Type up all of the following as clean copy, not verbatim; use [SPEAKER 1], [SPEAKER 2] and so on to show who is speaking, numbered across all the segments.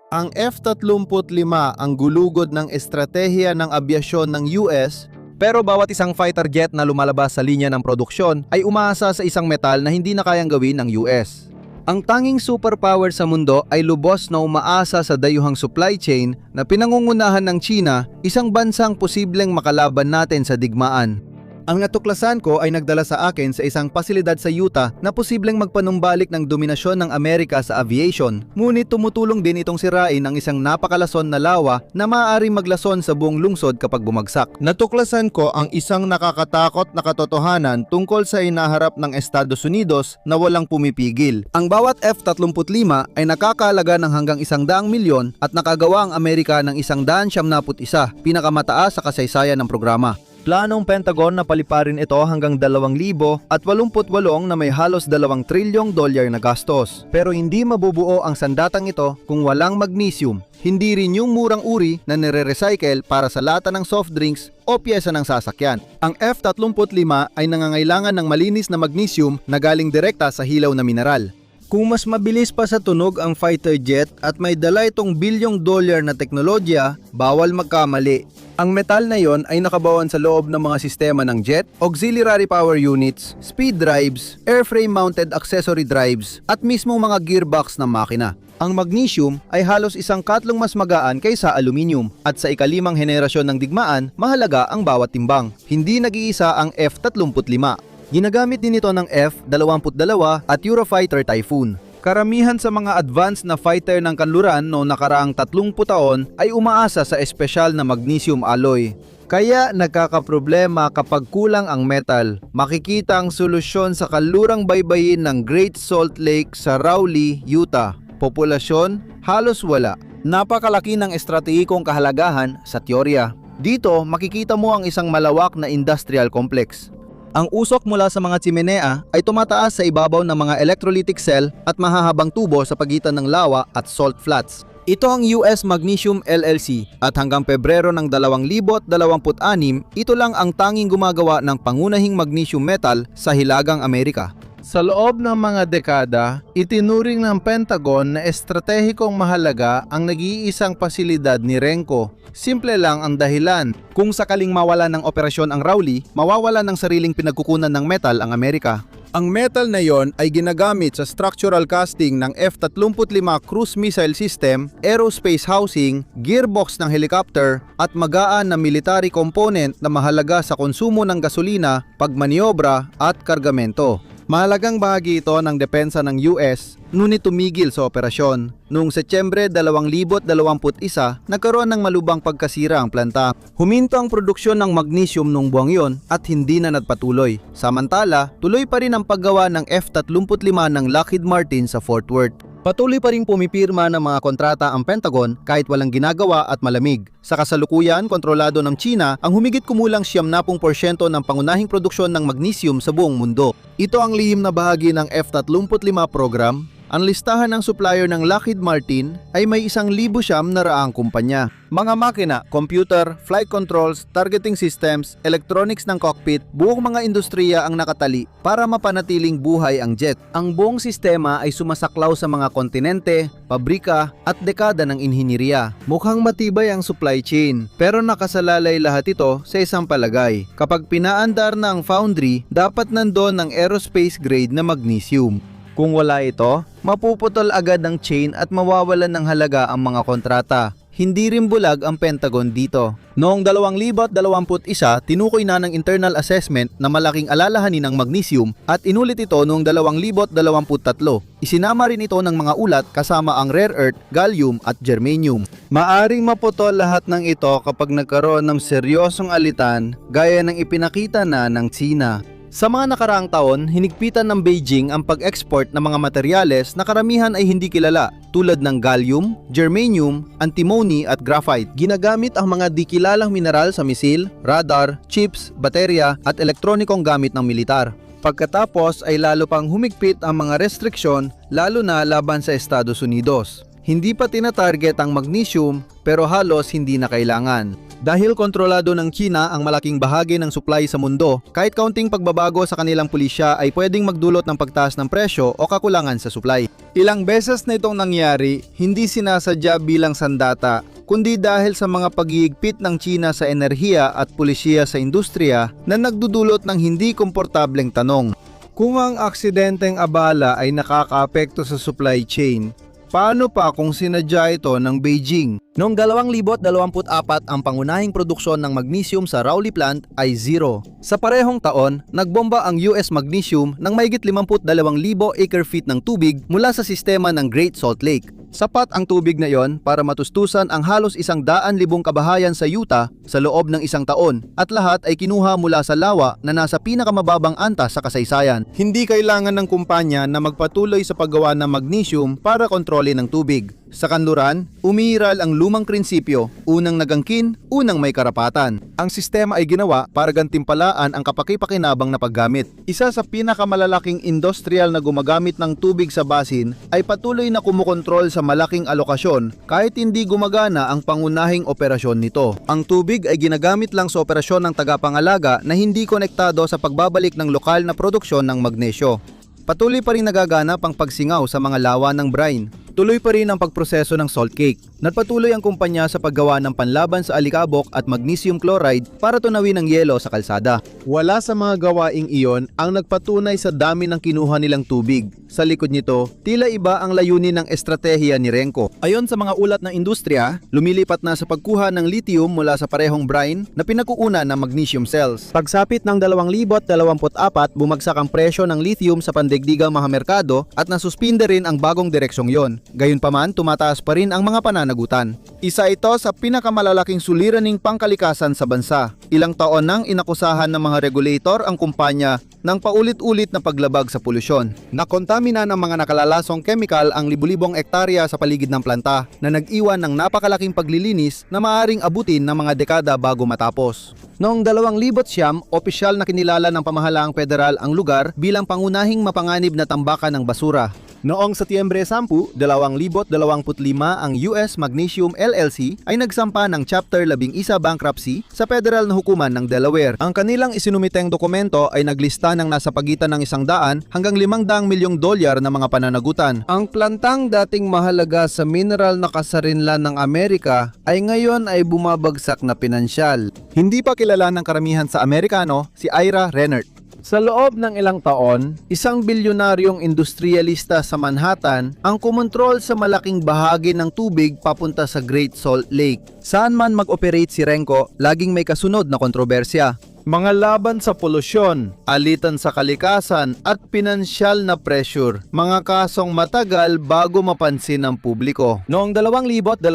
[SPEAKER 1] Ang F-35 ang gulugod ng estratehiya ng abyasyon ng US,
[SPEAKER 2] Pero bawat isang fighter jet na lumalabas sa linya ng produksyon ay umaasa sa isang metal na hindi na kayang gawin ng US. Ang tanging superpower sa mundo ay lubos na umaasa sa dayuhang supply chain na pinangungunahan ng China, isang bansang posibleng makalaban natin sa digmaan. Ang natuklasan ko ay nagdala sa akin sa isang pasilidad sa Utah na posibleng magpanumbalik ng dominasyon ng Amerika sa aviation. Ngunit tumutulong din itong sirain ang isang napakalason na lawa na maaaring maglason sa buong lungsod kapag bumagsak.
[SPEAKER 1] natuklasan ko ang isang nakakatakot na katotohanan tungkol sa inaharap ng Estados Unidos na walang pumipigil.
[SPEAKER 2] Ang bawat F-35 ay nakakahalaga ng hanggang 100 milyon at nakagawa ang Amerika ng 171, pinakamataas sa kasaysayan ng programa. Planong Pentagon na paliparin ito hanggang 2088 na may halos $2 trilyong na gastos. Pero hindi mabubuo ang sandatang ito kung walang magnesium. Hindi rin yung murang uri na nire-recycle para sa lata ng soft drinks o pyesa ng sasakyan. Ang F-35 ay nangangailangan ng malinis na magnesium na galing direkta sa hilaw na mineral. Kung mas mabilis pa sa tunog ang fighter jet at may dala itong $1 billion na teknolohiya, bawal magkamali. Ang metal na yon ay nakabawan sa loob ng mga sistema ng jet, auxiliary power units, speed drives, airframe-mounted accessory drives, at mismong mga gearbox ng makina. Ang magnesium ay halos 1/4 mas magaan kaysa aluminium at sa ika-5 henerasyon ng digmaan, mahalaga ang bawat timbang. Hindi nag-iisa ang F-35. Ginagamit din ito ng F-22 at Eurofighter Typhoon. Karamihan sa mga advanced na fighter ng kanluran noong nakaraang 30 taon ay umaasa sa espesyal na magnesium alloy. Kaya nagkakaproblema kapag kulang ang metal. Makikita ang solusyon sa kanlurang baybayin ng Great Salt Lake sa Rowley, Utah. Populasyon, halos wala. Napakalaki ng estratehikong kahalagahan sa teorya. Dito, makikita mo ang isang malawak na industrial complex. Ang usok mula sa mga tsimenea ay tumataas sa ibabaw ng mga electrolytic cell at mahahabang tubo sa pagitan ng lawa at salt flats. Ito ang US Magnesium LLC at hanggang Pebrero ng 2026, ito lang ang tanging gumagawa ng pangunahing magnesium metal sa Hilagang Amerika.
[SPEAKER 1] Sa loob ng mga dekada, itinuring ng Pentagon na estratehikong mahalaga ang nag-iisang pasilidad ni Renko. Simple lang ang dahilan.
[SPEAKER 2] Kung sakaling mawala ng operasyon ang Rowley, mawawala ng sariling pinagkukunan ng metal ang Amerika.
[SPEAKER 1] Ang metal na yon ay ginagamit sa structural casting ng F-35 cruise missile system, aerospace housing, gearbox ng helicopter at magaan na military component na mahalaga sa konsumo ng gasolina, pagmaniobra at kargamento. Mahalagang bahagi ito ng depensa ng US, ngunit tumigil sa operasyon. Noong Setyembre 2021, nagkaroon ng malubhang pagkasira ang planta. Huminto ang produksyon ng magnesium noong buwang yon at hindi na nagpatuloy. Samantala, tuloy pa rin ang paggawa ng F-35 ng Lockheed Martin sa Fort Worth. Patuloy pa rin pumipirma ng mga kontrata ang Pentagon kahit walang ginagawa at malamig. Sa kasalukuyan, kontrolado ng China ang humigit kumulang 70% ng pangunahing produksyon ng magnesium sa buong mundo. Ito ang lihim na bahagi ng F-35 program. Ang listahan ng supplier ng Lockheed Martin ay may 1,900 kumpanya. Mga makina, computer, flight controls, targeting systems, electronics ng cockpit, buong mga industriya ang nakatali para mapanatiling buhay ang jet. Ang buong sistema ay sumasaklaw sa mga kontinente, pabrika at dekada ng inhinyeriya. Mukhang matibay ang supply chain, pero nakasalalay lahat ito sa isang palagay. Kapag pinaandar na ang foundry, dapat nandoon ang aerospace grade na magnesium. Kung wala ito, mapuputol agad ang chain at mawawalan ng halaga ang mga kontrata. Hindi rin bulag ang Pentagon dito. Noong 2021, tinukoy na ng internal assessment na malaking alalahanin ng magnesium at inulit ito noong 2023. Isinama rin ito ng mga ulat kasama ang rare earth, gallium at germanium. Maaring maputol lahat ng ito kapag nagkaroon ng seryosong alitan gaya ng ipinakita na ng China. Sa mga nakaraang taon, hinigpitan ng Beijing ang pag-export ng mga materyales na karamihan ay hindi kilala tulad ng gallium, germanium, antimony at graphite. Ginagamit ang mga di kilalang mineral sa misil, radar, chips, baterya at elektronikong gamit ng militar. Pagkatapos ay lalo pang humigpit ang mga restriksyon lalo na laban sa Estados Unidos. Hindi pa tinatarget ang magnesium pero halos hindi na kailangan.
[SPEAKER 2] Dahil kontrolado ng China ang malaking bahagi ng supply sa mundo, kahit kaunting pagbabago sa kanilang pulisya ay pwedeng magdulot ng pagtaas ng presyo o kakulangan sa supply. Ilang beses na itong nangyari, hindi sinasadya bilang sandata, kundi dahil sa mga pagigpit ng China sa enerhiya at pulisya sa industriya na nagdudulot ng hindi komportableng tanong. Kung ang aksidenteng abala ay nakakaapekto sa supply chain, paano pa kung sinadya ito ng Beijing? Noong 2024, ang pangunahing produksyon ng magnesium sa Rowley plant ay 0. Sa parehong taon, nagbomba ang US Magnesium ng mahigit 52,000 acre-feet ng tubig mula sa sistema ng Great Salt Lake. Sapat ang tubig na iyon para matustusan ang halos 100,000 kabahayan sa Utah sa loob ng isang taon, at lahat ay kinuha mula sa lawa na nasa pinakamababang antas sa kasaysayan. Hindi kailangan ng kumpanya na magpatuloy sa paggawa ng magnesium para kontrolin ang tubig. Sa kanluran, umiiral ang lumang prinsipyo, unang nagangkin, unang may karapatan. Ang sistema ay ginawa para gantimpalaan ang kapaki-pakinabang na paggamit. Isa sa pinakamalalaking industrial na gumagamit ng tubig sa basin ay patuloy na kumukontrol sa malaking alokasyon kahit hindi gumagana ang pangunahing operasyon nito. Ang tubig ay ginagamit lang sa operasyon ng tagapangalaga na hindi konektado sa pagbabalik ng lokal na produksyon ng magnesyo. Patuloy pa rin nagaganap ang pagsingaw sa mga lawa ng brine. Tuloy pa rin ang pagproseso ng salt cake. Nagpatuloy ang kumpanya sa paggawa ng panlaban sa alikabok at magnesium chloride para tunawin ang yelo sa kalsada. Wala sa mga gawaing iyon ang nagpatunay sa dami ng kinuha nilang tubig. Sa likod nito, tila iba ang layunin ng estratehiya ni Renco. Ayon sa mga ulat ng industriya, lumilipat na sa pagkuha ng lithium mula sa parehong brine na pinagkukunan ng magnesium cells. Pagsapit ng 2024, bumagsak ang presyo ng lithium sa pandigdigang mga merkado at nasuspinde rin ang bagong direksyong yon. Gayunpaman, tumataas pa rin ang mga pananagutan. Isa ito sa pinakamalalaking suliraning pangkalikasan sa bansa. Ilang taon nang inakusahan ng mga regulator ang kumpanya ng paulit-ulit na paglabag sa polusyon. Nakontamina ng mga nakalalasong kemikal ang libu-libong ektarya sa paligid ng planta na nag-iwan ng napakalaking paglilinis na maaaring abutin ng mga dekada bago matapos. Noong 2009, opisyal na kinilala ng pamahalaang federal ang lugar bilang pangunahing mapanganib na tambakan ng basura. Noong Setyembre 10, 2025, ang US Magnesium LLC ay nagsampa ng Chapter 11 bankruptcy sa federal na hukuman ng Delaware. Ang kanilang isinumiteng dokumento ay naglista ng nasa pagitan ng 100 hanggang $500 milyong na mga pananagutan. Ang plantang dating mahalaga sa mineral na kasarinlan ng Amerika ay ngayon ay bumabagsak na pinansyal. Hindi pa kilala ng karamihan sa Amerikano si Ira Rennert. Sa loob ng ilang taon, isang bilyonaryong industrialista sa Manhattan ang kumontrol sa malaking bahagi ng tubig papunta sa Great Salt Lake. Saan man mag-operate si Renco, laging may kasunod na kontrobersya. Mga laban sa polusyon, alitan sa kalikasan at pinansyal na pressure. Mga kasong matagal bago mapansin ng publiko. Noong 2023,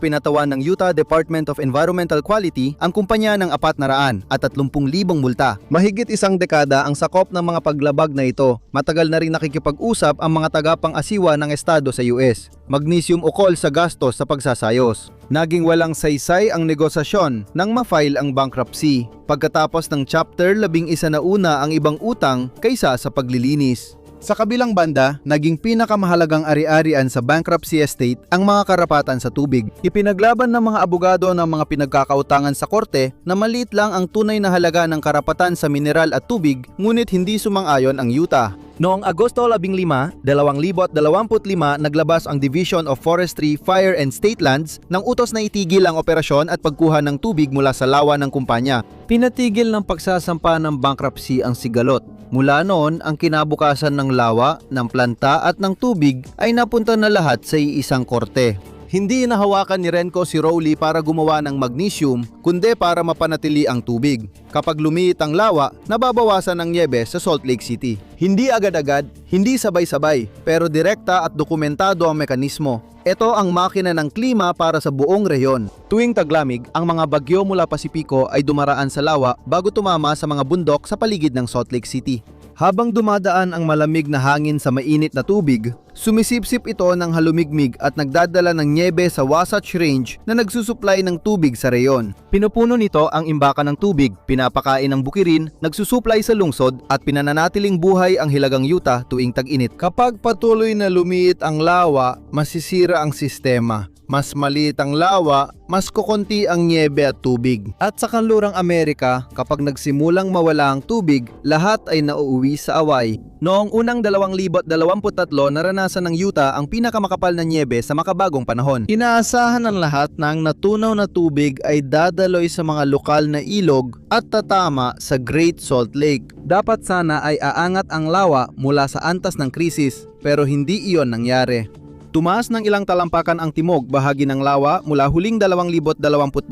[SPEAKER 2] pinatawan ng Utah Department of Environmental Quality ang kumpanya ng 400 at 30,000 multa. Mahigit isang dekada ang sakop ng mga paglabag na ito. Matagal na rin nakikipag-usap ang mga tagapang-asiwa ng estado sa US. Magnesium ukol sa gastos sa pagsasayos. Naging walang saysay ang negosasyon nang ma-file ang bankruptcy. Pagkatapos ng Chapter 11 na una ang ibang utang kaysa sa paglilinis. Sa kabilang banda, naging pinakamahalagang ari-arian sa bankruptcy estate ang mga karapatan sa tubig. Ipinaglaban ng mga abogado ng mga pinagkakautangan sa korte na maliit lang ang tunay na halaga ng karapatan sa mineral at tubig, ngunit hindi sumang-ayon ang Utah. Noong Agosto 15, 2025, naglabas ang Division of Forestry, Fire and State Lands ng utos na itigil ang operasyon at pagkuha ng tubig mula sa lawa ng kumpanya. Pinatigil ng pagsasampa ng bankruptcy ang sigalot. Mula noon, ang kinabukasan ng lawa, ng planta at ng tubig ay napunta na lahat sa iisang korte. Hindi nahawakan ni Renco si Rowley para gumawa ng magnesium, kundi para mapanatili ang tubig. Kapag lumiit ang lawa, nababawasan ang nyebe sa Salt Lake City. Hindi agad-agad, hindi sabay-sabay, pero direkta at dokumentado ang mekanismo. Ito ang makina ng klima para sa buong rehiyon. Tuwing taglamig, ang mga bagyo mula Pasipiko ay dumaraan sa lawa bago tumama sa mga bundok sa paligid ng Salt Lake City. Habang dumadaan ang malamig na hangin sa mainit na tubig, sumisipsip ito ng halumigmig at nagdadala ng nyebe sa Wasatch Range na nagsusuplay ng tubig sa reyon. Pinupuno nito ang imbaka ng tubig, pinapakain ng bukirin, nagsusuplay sa lungsod at pinananatiling buhay ang hilagang Utah tuwing tag-init. Kapag patuloy na lumiit ang lawa, masisira ang sistema.
[SPEAKER 1] Mas maliit ang lawa, mas kukunti ang nyebe at tubig.
[SPEAKER 2] At sa kanlurang Amerika, kapag nagsimulang mawala ang tubig, lahat ay nauuwi sa away. Noong unang 2023, naranasan ng Utah ang pinakamakapal na nyebe sa makabagong panahon. Inaasahan ng lahat na ang natunaw na tubig ay dadaloy sa mga lokal na ilog at tatama sa Great Salt Lake. Dapat sana ay aangat ang lawa mula sa antas ng krisis, pero hindi iyon nangyari. Tumaas ng ilang talampakan ang timog bahagi ng lawa mula huling 2022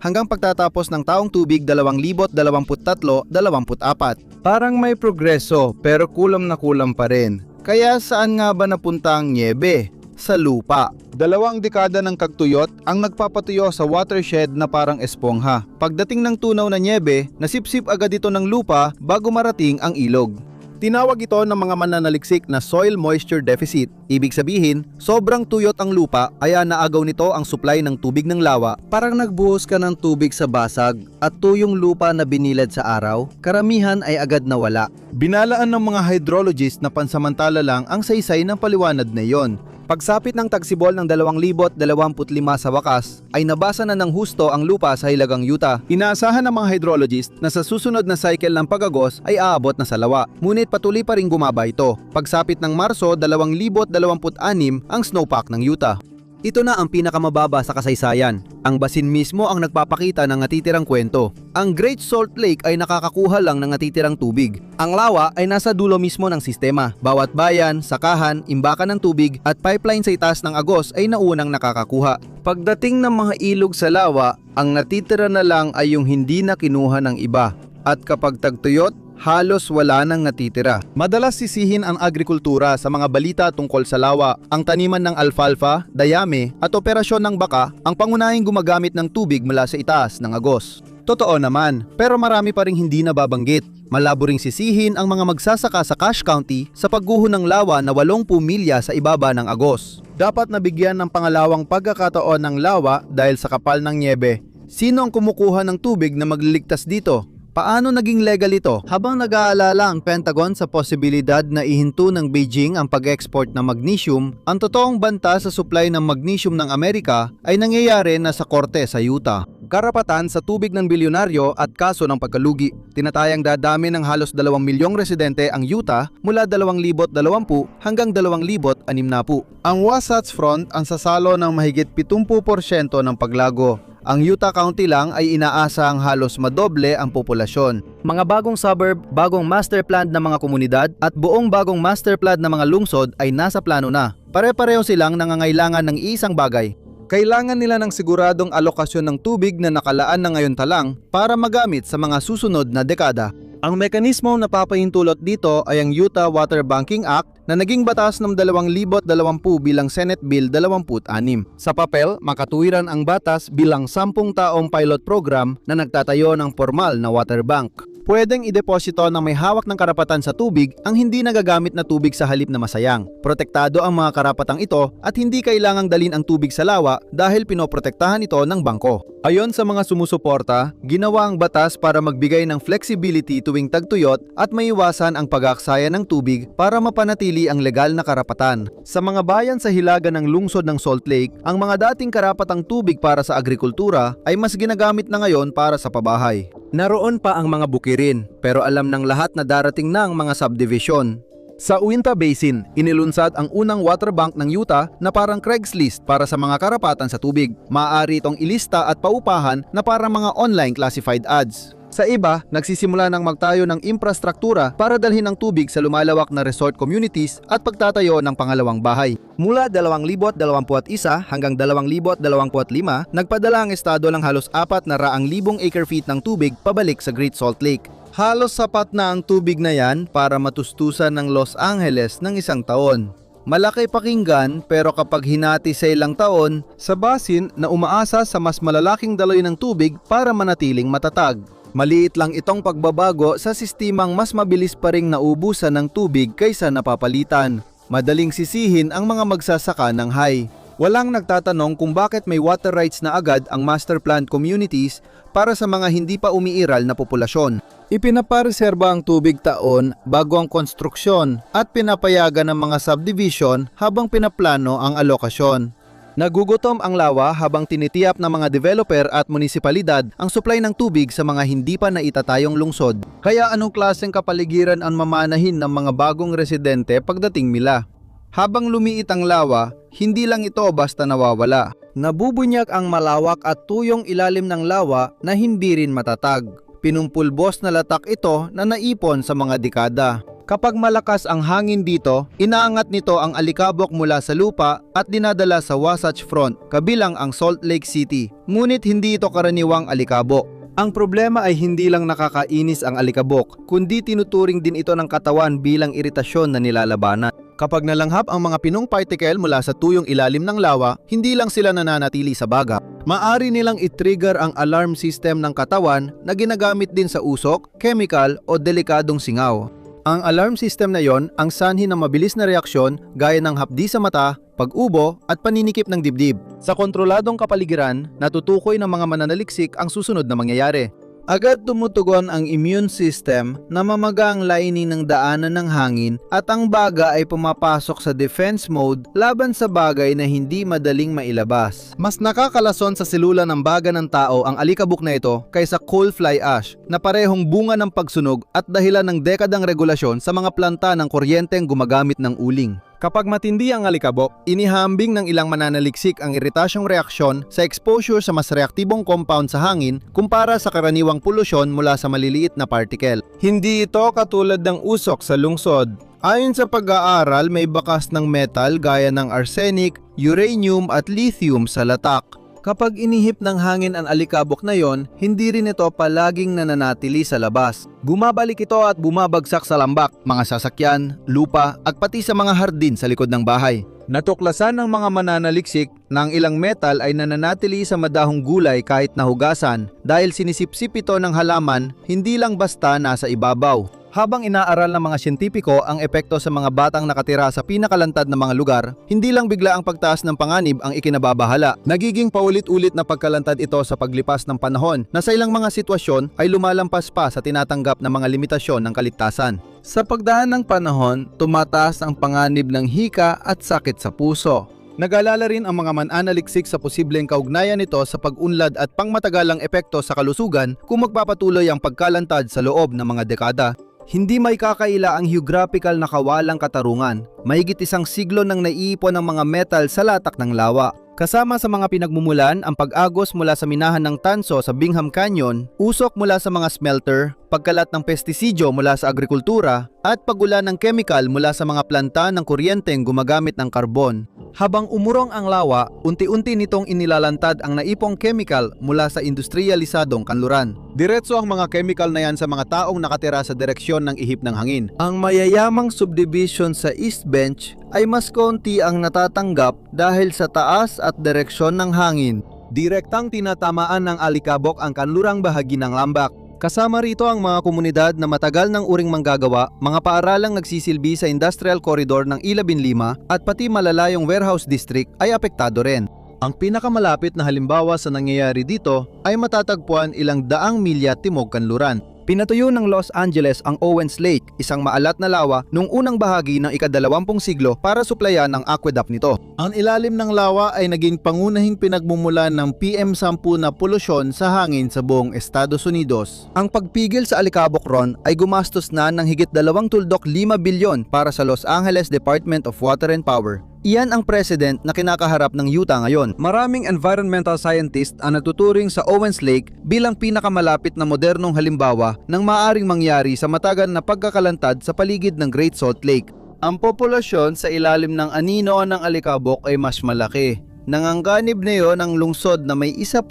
[SPEAKER 2] hanggang pagtatapos ng taong tubig 2023-24. Parang may progreso pero kulam na kulam pa rin. Kaya saan nga ba napunta ang nyebe? Sa lupa. 2 dekada ng kagtuyot ang nagpapatuyo sa watershed na parang espongha. Pagdating ng tunaw na nyebe, nasipsip agad ito ng lupa bago marating ang ilog. Tinawag ito ng mga mananaliksik na soil moisture deficit. Ibig sabihin, sobrang tuyot ang lupa kaya naagaw nito ang supply ng tubig ng lawa. Parang nagbuhos ka ng tubig sa basag at tuyong lupa na binilad sa araw, karamihan ay agad nawala. Binalaan ng mga hydrologist na pansamantala lang ang saysay ng paliwanag na iyon. Pagsapit ng tagsibol ng 2025 sa wakas, ay nabasa na ng husto ang lupa sa Hilagang Utah. Inaasahan ng mga hydrologist na sa susunod na cycle ng pag-agos ay aabot na sa lawa. Ngunit patuloy pa ring bumaba ito. Pagsapit ng Marso 2026 ang snowpack ng Utah. Ito na ang pinakamababa sa kasaysayan. Ang basin mismo ang nagpapakita ng natitirang kwento. Ang Great Salt Lake ay nakakakuha lang ng natitirang tubig. Ang lawa ay nasa dulo mismo ng sistema. Bawat bayan, sakahan, imbakan ng tubig at pipeline sa itaas ng agos ay naunang nakakakuha. Pagdating ng mga ilog sa lawa, ang natitira na lang ay yung hindi na kinuha ng iba. At kapag tagtuyot, halos wala nang natitira. Madalas sisihin ang agrikultura sa mga balita tungkol sa lawa. Ang taniman ng alfalfa, dayami at operasyon ng baka ang pangunahing gumagamit ng tubig mula sa itaas ng agos. Totoo naman, pero marami pa ring hindi nababanggit. Malabo ring sisihin ang mga magsasaka sa Cache County sa pagguho ng lawa na 80 milya sa ibaba ng agos. Dapat nabigyan ng pangalawang pagkakataon ng lawa dahil sa kapal ng nyebe. Sino ang kumukuha ng tubig na magliligtas dito? Paano naging legal ito? Habang nag-aalala ang Pentagon sa posibilidad na ihinto ng Beijing ang pag-export ng magnesium, ang totoong banta sa supply ng magnesium ng Amerika ay nangyayari na sa korte sa Utah. Karapatan sa tubig ng bilyonaryo at kaso ng pagkalugi. Tinatayang dadami ng halos 2 milyong residente ang Utah mula 2020 hanggang 2060. Ang Wasatch Front ang sasalo ng mahigit 70% ng paglago. Ang Utah County lang ay inaasang halos madoble ang populasyon. Mga bagong suburb, bagong master plan ng mga komunidad at buong bagong master plan ng mga lungsod ay nasa plano na. Pare-pareho silang nangangailangan ng isang bagay. Kailangan nila ng siguradong alokasyon ng tubig na nakalaan na ngayon talang para magamit sa mga susunod na dekada. Ang mekanismo na papahintulot dito ay ang Utah Water Banking Act na naging batas noong 2020 bilang Senate Bill 26. Sa papel, makatuwiran ang batas bilang 10 taong pilot program na nagtatayo ng formal na water bank. Pwedeng ideposito ng may hawak ng karapatan sa tubig ang hindi nagagamit na tubig sa halip na masayang. Protektado ang mga karapatang ito at hindi kailangang dalin ang tubig sa lawa dahil pinoprotektahan ito ng bangko. Ayon sa mga sumusuporta, ginawa ang batas para magbigay ng flexibility tuwing tagtuyot at maiwasan ang pag-aaksaya ng tubig para mapanatili ang legal na karapatan. Sa mga bayan sa hilaga ng lungsod ng Salt Lake, ang mga dating karapatang tubig para sa agrikultura ay mas ginagamit na ngayon para sa pabahay. Naroon pa ang mga bukirin, pero alam ng lahat na darating na ang mga subdivision. Sa Uinta Basin, inilunsad ang unang water bank ng Utah na parang Craigslist para sa mga karapatan sa tubig. Maaari itong ilista at paupahan na parang mga online classified ads. Sa iba, nagsisimula ng magtayo ng infrastruktura para dalhin ang tubig sa lumalawak na resort communities at pagtatayo ng pangalawang bahay. Mula 2021 hanggang 2025, nagpadala ang estado ng halos 400,000 acre-feet ng tubig pabalik sa Great Salt Lake. Halos sapat na ang tubig na yan para matustusan ng Los Angeles ng isang taon. Malaki pakinggan pero kapag hinati sa ilang taon, sa basin na umaasa sa mas malalaking daloy ng tubig para manatiling matatag. Maliit lang itong pagbabago sa sistemang mas mabilis pa ring naubusan ng tubig kaysa napapalitan. Madaling sisihin ang mga magsasaka ng hay. Walang nagtatanong kung bakit may water rights na agad ang master plan communities para sa mga hindi pa umiiral na populasyon. Ipinapareserba ang tubig taon bago ang konstruksyon at pinapayagan ng mga subdivision habang pinaplano ang alokasyon. Nagugutom ang lawa habang tinitiyak ng mga developer at munisipalidad ang supply ng tubig sa mga hindi pa naitatayong lungsod. Kaya anong klaseng kapaligiran ang mamanahin ng mga bagong residente pagdating nila? Habang lumiit ang lawa, hindi lang ito basta nawawala. Nabubunyak ang malawak at tuyong ilalim ng lawa na hindi rin matatag. Pinumpulbos na latak ito na naipon sa mga dekada. Kapag malakas ang hangin dito, inaangat nito ang alikabok mula sa lupa at dinadala sa Wasatch Front, kabilang ang Salt Lake City. Ngunit hindi ito karaniwang alikabok. Ang problema ay hindi lang nakakainis ang alikabok, kundi tinuturing din ito ng katawan bilang iritasyon na nilalabanan. Kapag nalanghap ang mga pinong particle mula sa tuyong ilalim ng lawa, hindi lang sila nananatili sa baga. Maari nilang i-trigger ang alarm system ng katawan na ginagamit din sa usok, chemical o delikadong singaw. Ang alarm system na yon ang sanhi ng mabilis na reaksyon gaya ng hapdi sa mata, pag-ubo at paninikip ng dibdib. Sa kontroladong kapaligiran, natutukoy ng mga mananaliksik ang susunod na mangyayari. Agad tumutugon ang immune system na mamaga ang lining ng daanan ng hangin at ang baga ay pumapasok sa defense mode laban sa bagay na hindi madaling mailabas. Mas nakakalason sa selula ng baga ng tao ang alikabok na ito kaysa coal fly ash na parehong bunga ng pagsunog at dahilan ng dekadang regulasyon sa mga planta ng kuryenteng gumagamit ng uling. Kapag matindi ang alikabok, inihambing ng ilang mananaliksik ang iritasyong reaksyon sa exposure sa mas reaktibong compound sa hangin kumpara sa karaniwang polusyon mula sa maliliit na particle. Hindi ito katulad ng usok sa lungsod. Ayon sa pag-aaral, may bakas ng metal gaya ng arsenic, uranium at lithium sa latak. Kapag inihip ng hangin ang alikabok na yon, hindi rin ito palaging nananatili sa labas. Bumabalik ito at bumabagsak sa lambak, mga sasakyan, lupa at pati sa mga hardin sa likod ng bahay. Natuklasan ng mga mananaliksik na ang ilang metal ay nananatili sa madahong gulay kahit nahugasan dahil sinisipsip ito ng halaman, hindi lang basta nasa ibabaw. Habang inaaral ng mga siyentipiko ang epekto sa mga batang nakatira sa pinakalantad na mga lugar, hindi lang bigla ang pagtaas ng panganib ang ikinababahala. Nagiging paulit-ulit na pagkalantad ito sa paglipas ng panahon na sa ilang mga sitwasyon ay lumalampas pa sa tinatanggap na mga limitasyon ng kaligtasan. Sa pagdaan ng panahon, tumataas ang panganib ng hika at sakit sa puso. Nag-alala rin ang mga mananaliksik sa posibleng kaugnayan nito sa pag-unlad at pangmatagalang epekto sa kalusugan kung magpapatuloy ang pagkalantad sa loob ng mga dekada. Hindi may kakaila ang geographical na kawalang katarungan. Mahigit isang siglo nang naiipon ang mga metal sa latak ng lawa. Kasama sa mga pinagmumulan ang pag-agos mula sa minahan ng tanso sa Bingham Canyon, usok mula sa mga smelter, pagkalat ng pestisidyo mula sa agrikultura, at pagulan ng chemical mula sa mga planta ng kuryenteng gumagamit ng karbon. Habang umurong ang lawa, unti-unti nitong inilalantad ang naipong chemical mula sa industrialisadong kanluran. Diretso ang mga chemical na yan sa mga taong nakatira sa direksyon ng ihip ng hangin. Ang mayayamang subdivision sa East Bench ay mas konti ang natatanggap dahil sa taas at direksyon ng hangin. Direktang tinatamaan ng alikabok ang kanlurang bahagi ng lambak. Kasama rito ang mga komunidad na matagal ng uring manggagawa, mga paaralang nagsisilbi sa industrial corridor ng I-15 at pati malalayong warehouse district ay apektado rin. Ang pinakamalapit na halimbawa sa nangyayari dito ay matatagpuan ilang daang milya timog kanluran. Pinatuyo ng Los Angeles ang Owens Lake, isang maalat na lawa noong unang bahagi ng ika-20 siglo para suplayan ang aqueduct nito. Ang ilalim ng lawa ay naging pangunahing pinagmumulan ng PM10 na polusyon sa hangin sa buong Estados Unidos. Ang pagpigil sa alikabok ron ay gumastos na ng higit 2.5 bilyon para sa Los Angeles Department of Water and Power. Iyan ang president na kinakaharap ng Utah ngayon. Maraming environmental scientists ang natuturing sa Owens Lake bilang pinakamalapit na modernong halimbawa ng maaaring mangyari sa matagal na pagkakalantad sa paligid ng Great Salt Lake. Ang populasyon sa ilalim ng anino ng alikabok ay mas malaki. Nanganganib na yon ang lungsod na may 1.2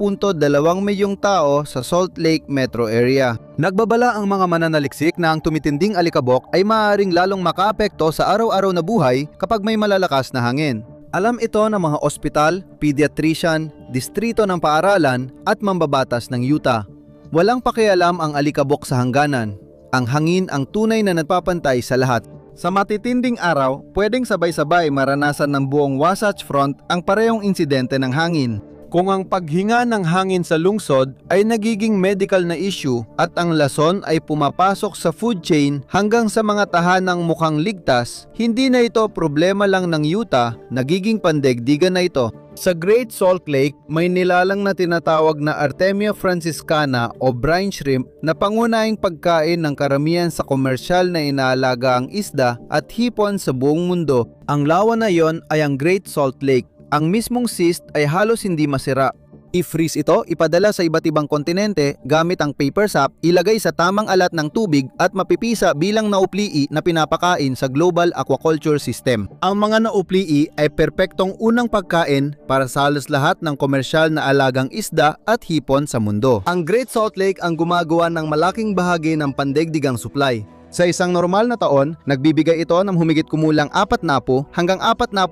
[SPEAKER 2] milyong tao sa Salt Lake metro area. Nagbabala ang mga mananaliksik na ang tumitinding alikabok ay maaaring lalong makaapekto sa araw-araw na buhay kapag may malalakas na hangin. Alam ito ng mga ospital, pediatrician, distrito ng paaralan at mambabatas ng Utah. Walang pakialam ang alikabok sa hangganan. Ang hangin ang tunay na nagpapantay sa lahat. Sa matitinding araw, pwedeng sabay-sabay maranasan ng buong Wasatch Front ang parehong insidente ng hangin. Kung ang paghinga ng hangin sa lungsod ay nagiging medical na issue at ang lason ay pumapasok sa food chain hanggang sa mga tahanang mukhang ligtas, hindi na ito problema lang ng Utah, nagiging pandaigdigan na ito.
[SPEAKER 1] Sa Great Salt Lake, may nilalang na tinatawag na Artemia franciscana o brine shrimp na pangunahing pagkain ng karamihan sa komersyal na inaalaga ang isda at hipon sa buong mundo. Ang lawa na yon ay ang Great Salt Lake. Ang mismong cyst ay halos hindi masira. I-freeze ito, ipadala sa iba't ibang kontinente gamit ang paper sap, ilagay sa tamang alat ng tubig at mapipisa bilang nauplii na pinapakain sa global aquaculture system. Ang mga nauplii ay perpektong unang pagkain para sa halos lahat ng komersyal na alagang isda at hipon sa mundo.
[SPEAKER 2] Ang Great Salt Lake ang gumagawa ng malaking bahagi ng pandaigdigang supply.
[SPEAKER 1] Sa isang normal na taon, nagbibigay ito ng humigit kumulang 40 hanggang 45%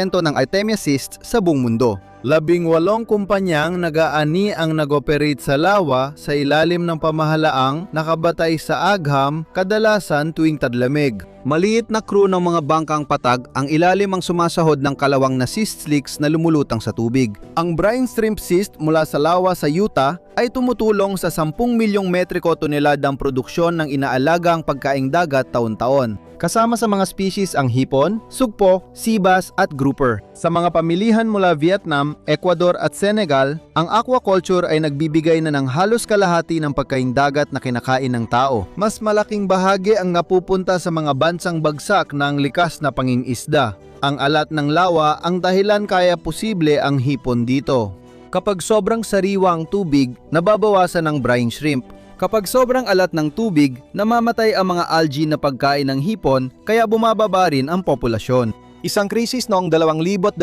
[SPEAKER 1] ng Artemia cysts sa buong mundo. 18 kumpanyang nag-aani ang nag-operate sa lawa sa ilalim ng pamahalaang nakabatay sa agham kadalasan tuwing tadlamig.
[SPEAKER 2] Maliit na crew ng mga bangkang patag ang ilalim ang sumasahod ng kalawang na cyst slicks na lumulutang sa tubig.
[SPEAKER 1] Ang brine shrimp cyst mula sa lawa sa Utah ay tumutulong sa 10 milyong metriko toneladang produksyon ng inaalagang pagkaing dagat taon-taon. Kasama sa mga species ang hipon, sugpo, sibas at grouper. Sa mga pamilihan mula Vietnam, Ecuador at Senegal, ang aquaculture ay nagbibigay na ng halos kalahati ng pagkaing dagat na kinakain ng tao. Mas malaking bahagi ang napupunta sa mga bansang bagsak na ang likas na pangingisda. Ang alat ng lawa ang dahilan kaya posible ang hipon dito.
[SPEAKER 2] Kapag sobrang sariwa ang tubig, nababawasan ang brine shrimp. Kapag sobrang alat ng tubig, namamatay ang mga algae na pagkain ng hipon kaya bumababa rin ang populasyon. Isang krisis noong 2022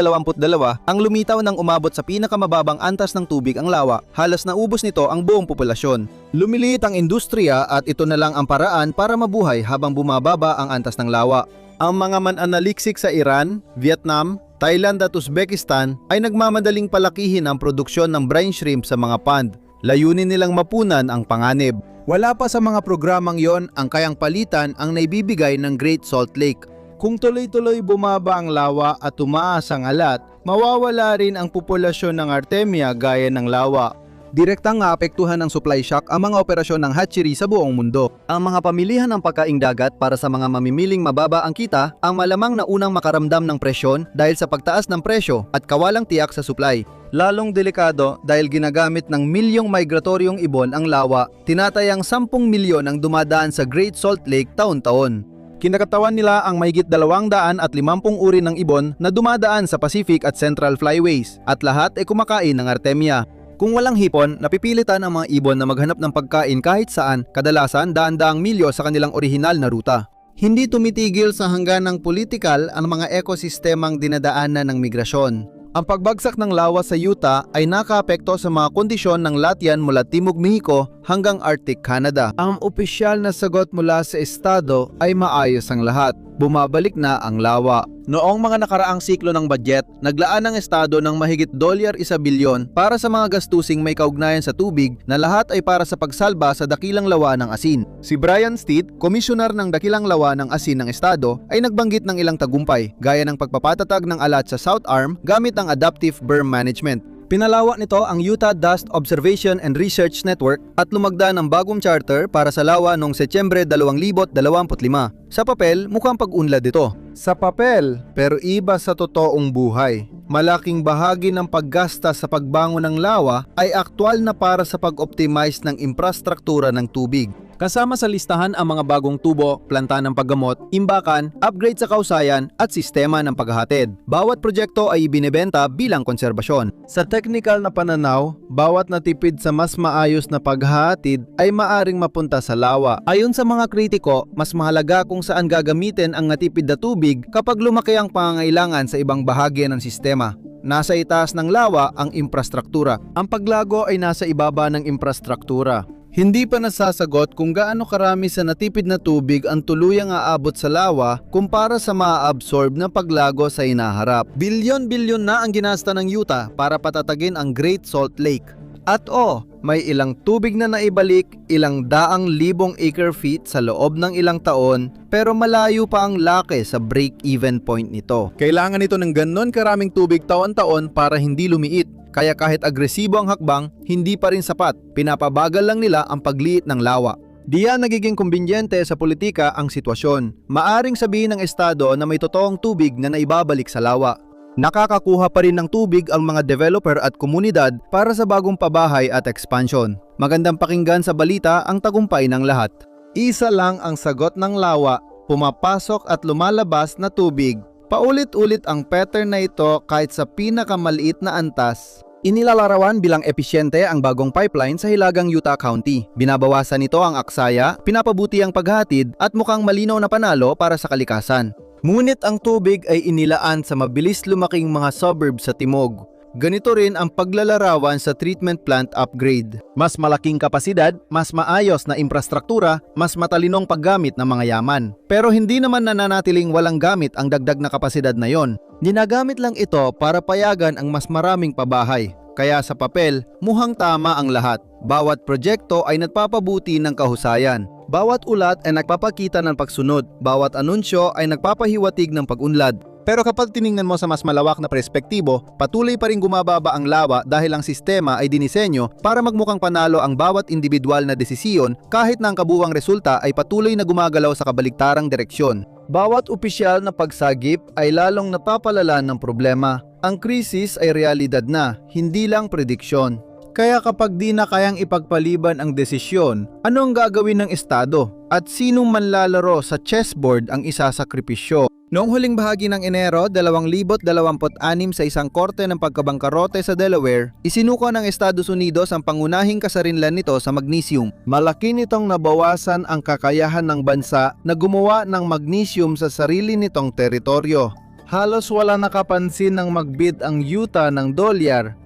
[SPEAKER 2] ang lumitaw nang umabot sa pinakamababang antas ng tubig ang lawa. Halos naubos nito ang buong populasyon. Lumiliit ang industriya at ito na lang ang paraan para mabuhay habang bumababa ang antas ng lawa.
[SPEAKER 1] Ang mga mananaliksik sa Iran, Vietnam, Thailand at Uzbekistan ay nagmamadaling palakihin ang produksyon ng brine shrimp sa mga pond. Layunin nilang mapunan ang panganib. Wala pa sa mga programang yon ang kayang palitan ang naibibigay ng Great Salt Lake. Kung tuloy-tuloy bumaba ang lawa at tumaas ang alat, mawawala rin ang populasyon ng Artemia gaya ng lawa.
[SPEAKER 2] Direktang naapektuhan ng supply shock ang mga operasyon ng hatchery sa buong mundo. Ang mga pamilihan ng pagkaing dagat para sa mga mamimiling mababa ang kita ang malamang na unang makaramdam ng presyon dahil sa pagtaas ng presyo at kawalang tiyak sa supply. Lalong delikado dahil ginagamit ng milyong migratoryong ibon ang lawa, tinatayang 10 milyon ang dumadaan sa Great Salt Lake taon-taon.
[SPEAKER 1] Kinakatawan nila ang mahigit 250 uri ng ibon na dumadaan sa Pacific at Central Flyways at lahat ay kumakain ng Artemia.
[SPEAKER 2] Kung walang hipon, napipilitan ang mga ibon na maghanap ng pagkain kahit saan, kadalasan daan-daang milyo sa kanilang orihinal na ruta.
[SPEAKER 1] Hindi tumitigil sa hangganang politikal ang mga ekosistemang dinadaanan ng migrasyon. Ang pagbagsak ng lawa sa Utah ay nakaapekto sa mga kondisyon ng latyan mula Timog Mexico hanggang Arctic Canada. Ang opisyal na sagot mula sa estado ay maayos ang lahat. Bumabalik na ang lawa.
[SPEAKER 2] Noong mga nakaraang siklo ng budget, naglaan ang estado ng mahigit $1 bilyon para sa mga gastusing may kaugnayan sa tubig na lahat ay para sa pagsalba sa dakilang lawa ng asin.
[SPEAKER 1] Si Brian Steed, komisyoner ng dakilang lawa ng asin ng estado, ay nagbanggit ng ilang tagumpay, gaya ng pagpapatatag ng alat sa South Arm gamit ang adaptive berm management.
[SPEAKER 2] Pinalawak nito ang Utah Dust Observation and Research Network at lumagda ng bagong charter para sa lawa noong Setyembre 2025. Sa papel, mukhang pag-unlad ito.
[SPEAKER 1] Sa papel, pero iba sa totoong buhay. Malaking bahagi ng paggasta sa pagbangon ng lawa ay aktwal na para sa pag-optimize ng infrastruktura ng tubig. Kasama sa listahan ang mga bagong tubo, planta ng paggamot, imbakan, upgrade sa kausayan at sistema ng paghahatid. Bawat proyekto ay ibinebenta bilang konserbasyon. Sa technical na pananaw, bawat natipid sa mas maayos na paghahatid ay maaring mapunta sa lawa. Ayon sa mga kritiko, mas mahalaga kung saan gagamitin ang natipid na tubig kapag lumaki ang pangangailangan sa ibang bahagi ng sistema. Nasa itaas ng lawa ang infrastruktura. Ang paglago ay nasa ibaba ng infrastruktura. Hindi pa nasasagot kung gaano karami sa natipid na tubig ang tuluyang aabot sa lawa kumpara sa maaabsorb na paglago sa inaharap. Bilyon-bilyon na ang ginasta ng Utah para patatagin ang Great Salt Lake. At may ilang tubig na naibalik, ilang daang libong acre-feet sa loob ng ilang taon, pero malayo pa ang laki sa break-even point nito. Kailangan ito ng ganon karaming tubig taon-taon para hindi lumiit. Kaya kahit agresibo ang hakbang, hindi pa rin sapat. Pinapabagal lang nila ang pagliit ng lawa. Diyan nagiging kumbinyente sa politika ang sitwasyon. Maaring sabihin ng estado na may totoong tubig na naibabalik sa lawa.
[SPEAKER 2] Nakakakuha pa rin ng tubig ang mga developer at komunidad para sa bagong pabahay at expansion. Magandang pakinggan sa balita ang tagumpay ng lahat. Isa lang ang sagot ng lawa, pumapasok at lumalabas na tubig. Paulit-ulit ang pattern na ito kahit sa pinakamaliit na antas. Inilalarawan bilang episyente ang bagong pipeline sa Hilagang Utah County. Binabawasan nito ang aksaya, pinapabuti ang paghatid at mukhang malinaw na panalo para sa kalikasan. Ngunit ang tubig ay inilaan sa mabilis lumaking mga suburbs sa timog. Ganito rin ang paglalarawan sa treatment plant upgrade. Mas malaking kapasidad, mas maayos na infrastruktura, mas matalinong paggamit ng mga yaman. Pero hindi naman nananatiling walang gamit ang dagdag na kapasidad na yon. Ginagamit lang ito para payagan ang mas maraming pabahay. Kaya sa papel, mukhang tama ang lahat. Bawat proyekto ay nagpapabuti ng kahusayan. Bawat ulat ay nagpapakita ng pagsunod. Bawat anunsyo ay nagpapahiwatig ng pag-unlad. Pero kapag tiningnan mo sa mas malawak na perspektibo, patuloy pa rin gumababa ang lawa dahil ang sistema ay dinisenyo para magmukhang panalo ang bawat individual na desisyon kahit na ang kabuuang resulta ay patuloy na gumagalaw sa kabaligtarang direksyon. Bawat opisyal na pagsagip ay lalong napapalala ng problema. Ang krisis ay realidad na, hindi lang prediksyon. Kaya kapag di na kayang ipagpaliban ang desisyon, ano ang gagawin ng Estado? At sinong manlalaro sa chessboard ang isasakripisyo? Noong huling bahagi ng Enero 2026 sa isang korte ng pagkabangkarote sa Delaware, isinuko ng Estados Unidos ang pangunahing kasarinlan nito sa magnesium. Malaki nitong nabawasan ang kakayahan ng bansa na gumawa ng magnesium sa sarili nitong teritoryo. Halos wala nakapansin ng magbid ang Utah ng $30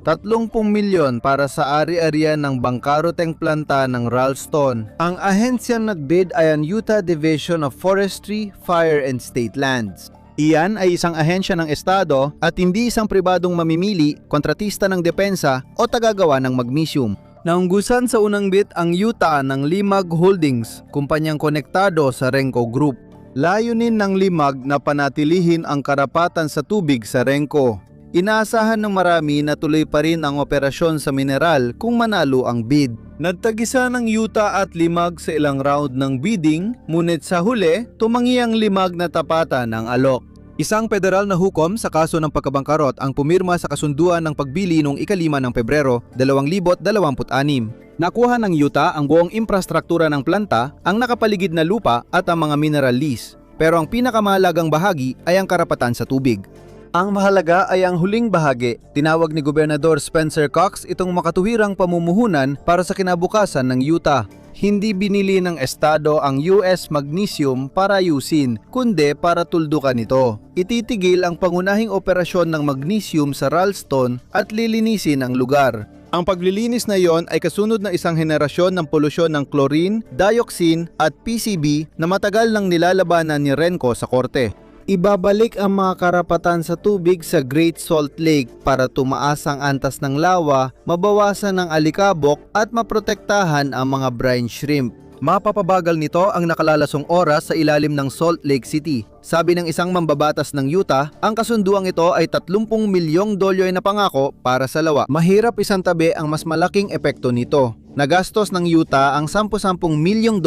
[SPEAKER 2] milyon para sa ari-arian ng bangkaroteng planta ng Ralston. Ang ahensyang nagbid ay ang Utah Division of Forestry, Fire and State Lands. Iyan ay isang ahensya ng estado at hindi isang pribadong mamimili, kontratista ng depensa o tagagawa ng magnesium. Naunggusan sa unang bid ang Utah ng Limag Holdings, kumpanyang konektado sa Renco Group. Layunin ng Limag na panatilihin ang karapatan sa tubig sa Renco. Inaasahan ng marami na tuloy pa rin ang operasyon sa mineral kung manalo ang bid. Nagtagisa ng Utah at Limag sa ilang round ng bidding, ngunit sa huli, tumangi ang Limag na tapatan ng alok. Isang federal na hukom sa kaso ng pagkabangkarot ang pumirma sa kasunduan ng pagbili noong 5 ng Pebrero 2026. Nakuha ng Utah ang buong infrastruktura ng planta, ang nakapaligid na lupa at ang mga mineral lease. Pero ang pinakamahalagang bahagi ay ang karapatan sa tubig. Ang mahalaga ay ang huling bahagi. Tinawag ni Gobernador Spencer Cox itong makatuwirang pamumuhunan para sa kinabukasan ng Utah. Hindi binili ng estado ang US Magnesium para ayusin, kundi para tuldukan ito. Ititigil ang pangunahing operasyon ng magnesium sa Ralston at lilinisin ang lugar. Ang paglilinis na iyon ay kasunod ng isang henerasyon ng polusyon ng chlorine, dioxin at PCB na matagal nang nilalabanan ni Renco sa korte. Ibabalik ang mga karapatan sa tubig sa Great Salt Lake para tumaas ang antas ng lawa, mabawasan ang alikabok at maprotektahan ang mga brine shrimp. Mapapabagal nito ang nakalalasong oras sa ilalim ng Salt Lake City. Sabi ng isang mambabatas ng Utah, ang kasunduang ito ay $30 milyong na pangako para sa lawa. Mahirap isantabi ang mas malaking epekto nito. Nagastos ng Utah ang $10 milyong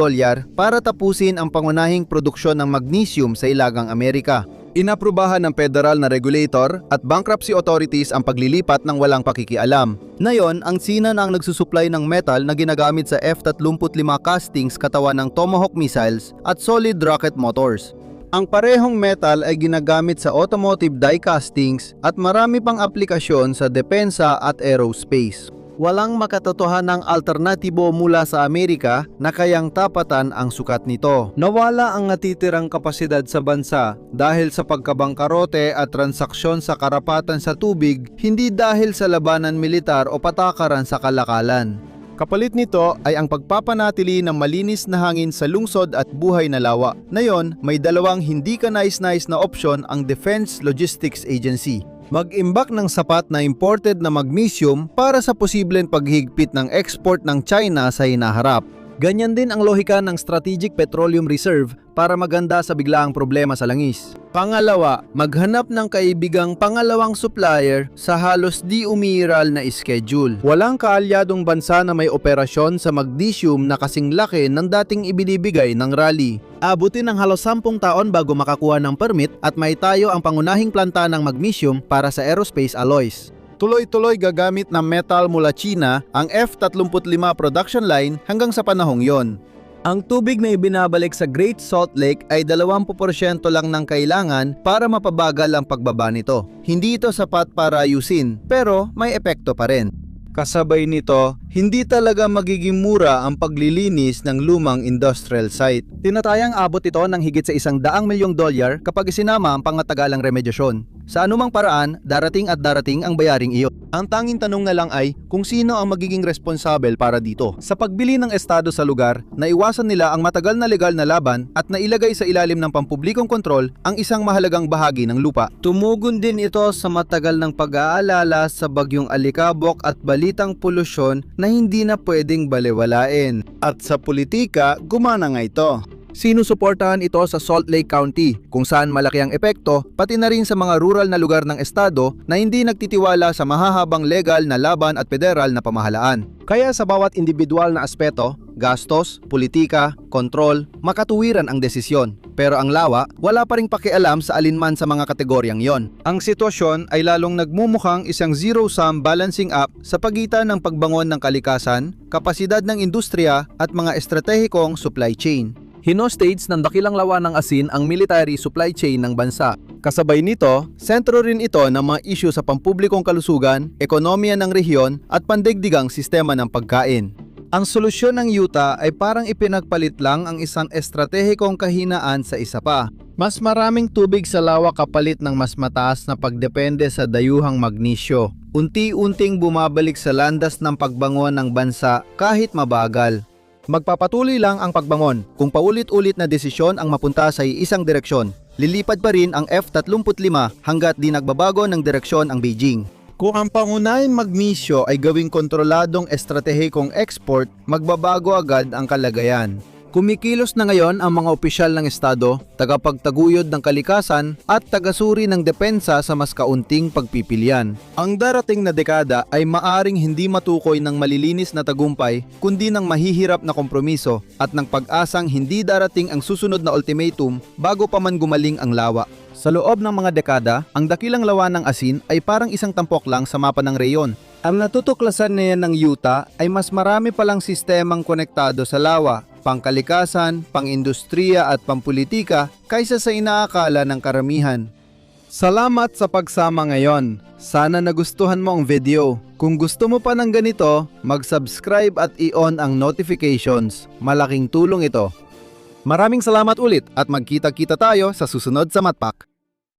[SPEAKER 2] para tapusin ang pangunahing produksyon ng magnesium sa Ilagang Amerika. Inaprubahan ng federal na regulator at bankruptcy authorities ang paglilipat ng walang pakikialam. Ngayon, ang Sina na ang nagsusupply ng metal na ginagamit sa F-35 castings katawan ng Tomahawk missiles at solid rocket motors. Ang parehong metal ay ginagamit sa automotive die castings at marami pang aplikasyon sa depensa at aerospace. Walang makatotohanang alternatibo mula sa Amerika na kayang tapatan ang sukat nito. Nawala ang natitirang kapasidad sa bansa dahil sa pagkabangkarote at transaksyon sa karapatan sa tubig, hindi dahil sa labanan militar o patakaran sa kalakalan. Kapalit nito ay ang pagpapanatili ng malinis na hangin sa lungsod at buhay na lawa. Ngayon, may dalawang hindi kanais-nais na opsyon ang Defense Logistics Agency. Mag-imbak ng sapat na imported na magnesium para sa posibleng paghigpit ng export ng China sa hinaharap. Ganyan din ang lohika ng Strategic Petroleum Reserve para maganda sa biglaang problema sa langis. Pangalawa, maghanap ng kaibigang pangalawang supplier sa halos di umiiral na schedule. Walang kaalyadong bansa na may operasyon sa magnesium na kasing laki ng dating ibinibigay ng rally. Abutin ng halos 10 taon bago makakuha ng permit at maitayo ang pangunahing planta ng magnesium para sa aerospace alloys.
[SPEAKER 1] Tuloy-tuloy gagamit ng metal mula China ang F-35 production line hanggang sa panahong yon.
[SPEAKER 2] Ang tubig na ibinabalik sa Great Salt Lake ay 20% lang ng kailangan para mapabagal ang pagbaba nito. Hindi ito sapat para ayusin, pero may epekto pa rin. Kasabay nito, hindi talaga magiging mura ang paglilinis ng lumang industrial site. Tinatayang abot ito ng higit sa $100 milyong kapag isinama ang pangatagalang remedyasyon. Sa anumang paraan, darating ang bayaring iyon. Ang tanging tanong na lang ay kung sino ang magiging responsable para dito. Sa pagbili ng estado sa lugar, naiwasan nila ang matagal na legal na laban at nailagay sa ilalim ng pampublikong kontrol ang isang mahalagang bahagi ng lupa. Tumugon din ito sa matagal ng pag-aalala sa bagyong Alikabok at balitang polusyon na hindi na pwedeng balewalain.
[SPEAKER 1] At sa politika, gumana nga ito.
[SPEAKER 2] Sinusuportahan ito sa Salt Lake County kung saan malaki ang epekto pati na rin sa mga rural na lugar ng estado na hindi nagtitiwala sa mahahabang legal na laban at federal na pamahalaan. Kaya sa bawat individual na aspeto, gastos, politika, kontrol, makatuwiran ang desisyon. Pero ang lawa, wala pa ring pakialam sa alinman sa mga kategoryang yon. Ang sitwasyon ay lalong nagmumukhang isang zero-sum balancing up sa pagitan ng pagbangon ng kalikasan, kapasidad ng industriya at mga estratehikong supply chain. Hinostage ng dakilang lawa ng asin ang military supply chain ng bansa. Kasabay nito, sentro rin ito ng mga isyu sa pampublikong kalusugan, ekonomiya ng rehiyon at pandaigdigang sistema ng pagkain. Ang solusyon ng Utah ay parang ipinagpalit lang ang isang estratehikong kahinaan sa isa pa. Mas maraming tubig sa lawa kapalit ng mas mataas na pagdepende sa dayuhang magnesyo. Unti-unting bumabalik sa landas ng pagbangon ng bansa kahit mabagal. Magpapatuloy lang ang pagbangon kung paulit-ulit na desisyon ang mapunta sa isang direksyon. Lilipad pa rin ang F-35 hanggat di nagbabago ng direksyon ang Beijing. Kung ang pangunahing magnesyo ay gawing kontroladong estratehikong export, magbabago agad ang kalagayan. Kumikilos na ngayon ang mga opisyal ng estado, tagapagtaguyod ng kalikasan at tagasuri ng depensa sa mas kaunting pagpipilian. Ang darating na dekada ay maaring hindi matukoy ng malilinis na tagumpay kundi ng mahihirap na kompromiso at ng pag-asang hindi darating ang susunod na ultimatum bago pa man gumaling ang lawa. Sa loob ng mga dekada, ang dakilang lawa ng asin ay parang isang tampok lang sa mapa ng reyon. Ang natutuklasan niya ng Utah ay mas marami palang sistemang konektado sa lawa, pangkalikasan, pangindustriya at pampolitika kaysa sa inaakala ng karamihan. Salamat sa pagsama ngayon. Sana nagustuhan mo ang video. Kung gusto mo pa ng ganito, mag-subscribe at i-on ang notifications. Malaking tulong ito. Maraming salamat ulit at magkita-kita tayo sa susunod sa Matpak.